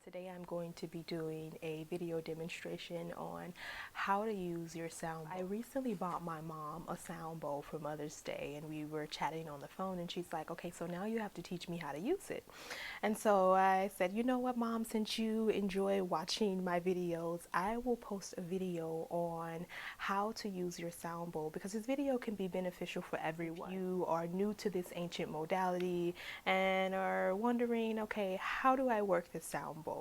Today I'm going to be doing a video demonstration on how to use your sound bowl. I recently bought my mom a sound bowl for Mother's Day, and we were chatting on the phone, and she's like, okay, so now you have to teach me how to use it. And so I said, you know what, Mom, since you enjoy watching my videos, I will post a video on how to use your sound bowl, because this video can be beneficial for everyone. If you are new to this ancient modality and are wondering, okay, how do I work this sound bowl?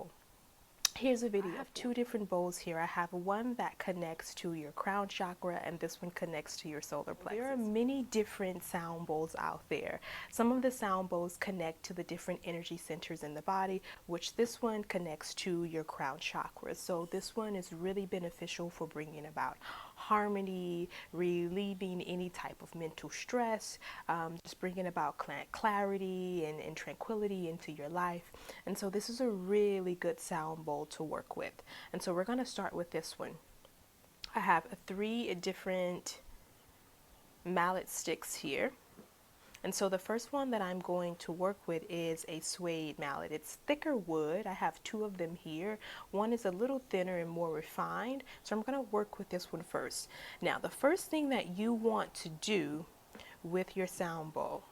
Here's a video. I have two different bowls here. I have one that connects to your crown chakra, and this one connects to your solar plexus. There are many different sound bowls out there. Some of the sound bowls connect to the different energy centers in the body, which this one connects to your crown chakra. So this one is really beneficial for bringing about harmony, relieving any type of mental stress, just bringing about clarity and tranquility into your life. And so this is a really good sound bowl to work with. And so we're going to start with this one. I have 3 different mallet sticks here. And so the first one that I'm going to work with is a suede mallet. It's thicker wood. I have 2 of them here. One is a little thinner and more refined. So I'm going to work with this one first. Now, the first thing that you want to do with your sound bowl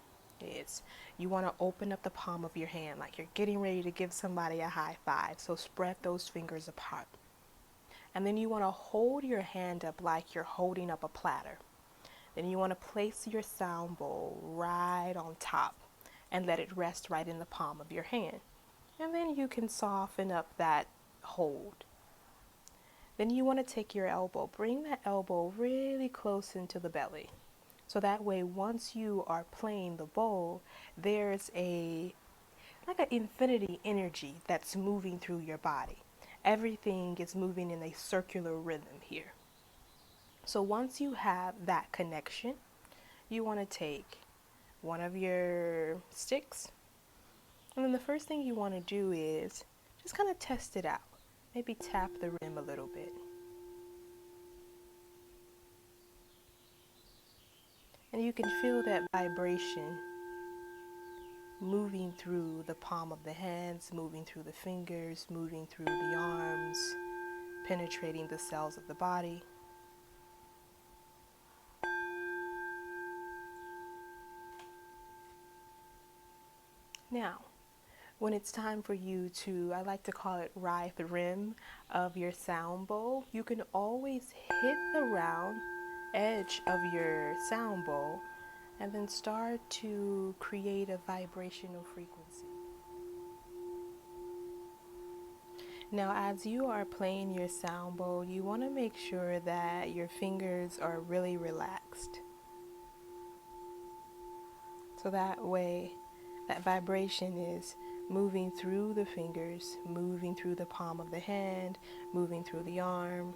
is you want to open up the palm of your hand like you're getting ready to give somebody a high five. So spread those fingers apart. And then you want to hold your hand up like you're holding up a platter. Then you want to place your sound bowl right on top and let it rest right in the palm of your hand. And then you can soften up that hold. Then you want to take your elbow, bring that elbow really close into the belly. So that way, once you are playing the bowl, there's like an infinity energy that's moving through your body. Everything is moving in a circular rhythm here. So once you have that connection, you want to take one of your sticks, and then the first thing you want to do is just kind of test it out. Maybe tap the rim a little bit. And you can feel that vibration moving through the palm of the hands, moving through the fingers, moving through the arms, penetrating the cells of the body. Now, when it's time for you to, I like to call it ride the rim of your sound bowl, you can always hit the round edge of your sound bowl and then start to create a vibrational frequency. Now, as you are playing your sound bowl, you want to make sure that your fingers are really relaxed. So that way, that vibration is moving through the fingers, moving through the palm of the hand, moving through the arm.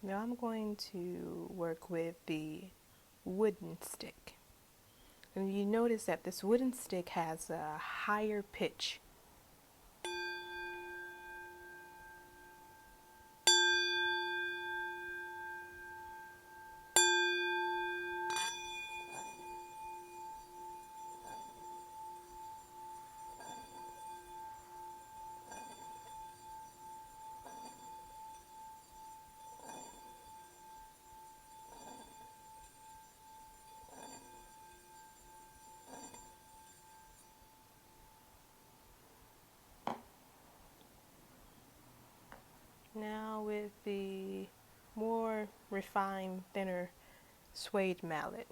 Now I'm going to work with the wooden stick. And you notice that this wooden stick has a higher pitch. Now with the more refined, thinner suede mallet.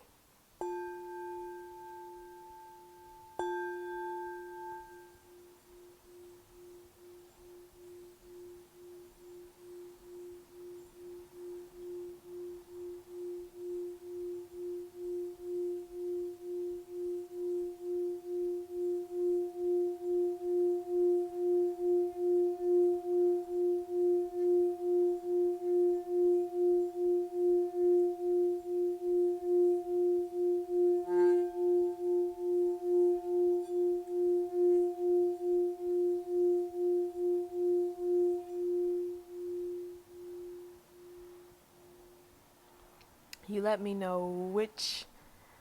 you let me know which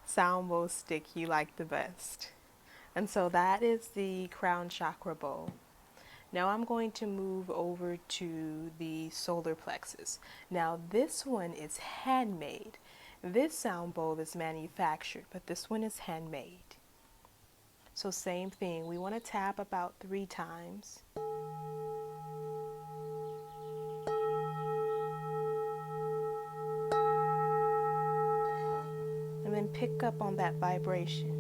sound bowl stick you like the best. And so that is the crown chakra bowl. Now I'm going to move over to the solar plexus. Now this one is handmade. This sound bowl is manufactured, but this one is handmade. So same thing, we want to tap about 3 times. And then pick up on that vibration.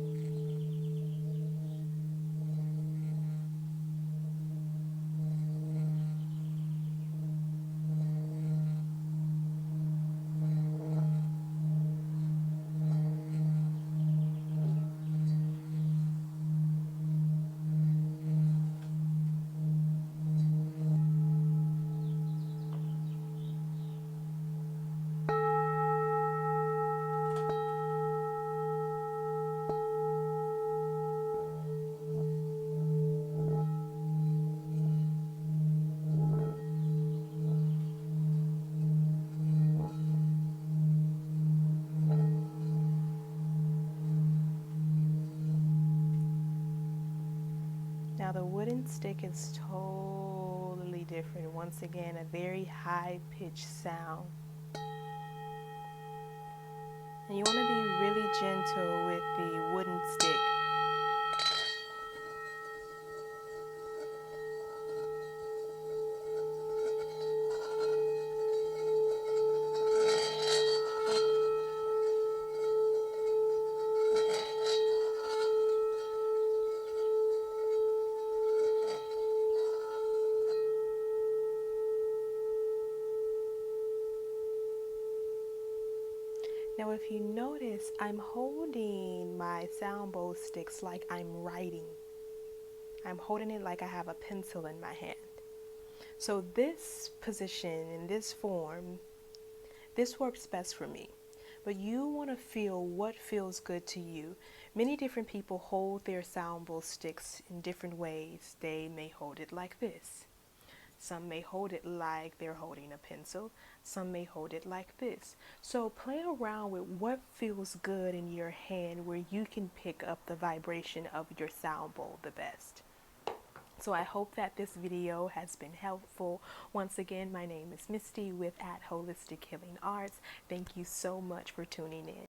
Now the wooden stick is totally different. Once again, a very high-pitched sound. And you want to be really gentle with the wooden stick. Now if you notice, I'm holding my sound bowl sticks like I'm writing. I'm holding it like I have a pencil in my hand. So this position, in this form, this works best for me. But you want to feel what feels good to you. Many different people hold their sound bowl sticks in different ways. They may hold it like this. Some may hold it like they're holding a pencil. Some may hold it like this. So play around with what feels good in your hand where you can pick up the vibration of your sound bowl the best. So I hope that this video has been helpful. Once again, my name is Misty with At Holistic Healing Arts. Thank you so much for tuning in.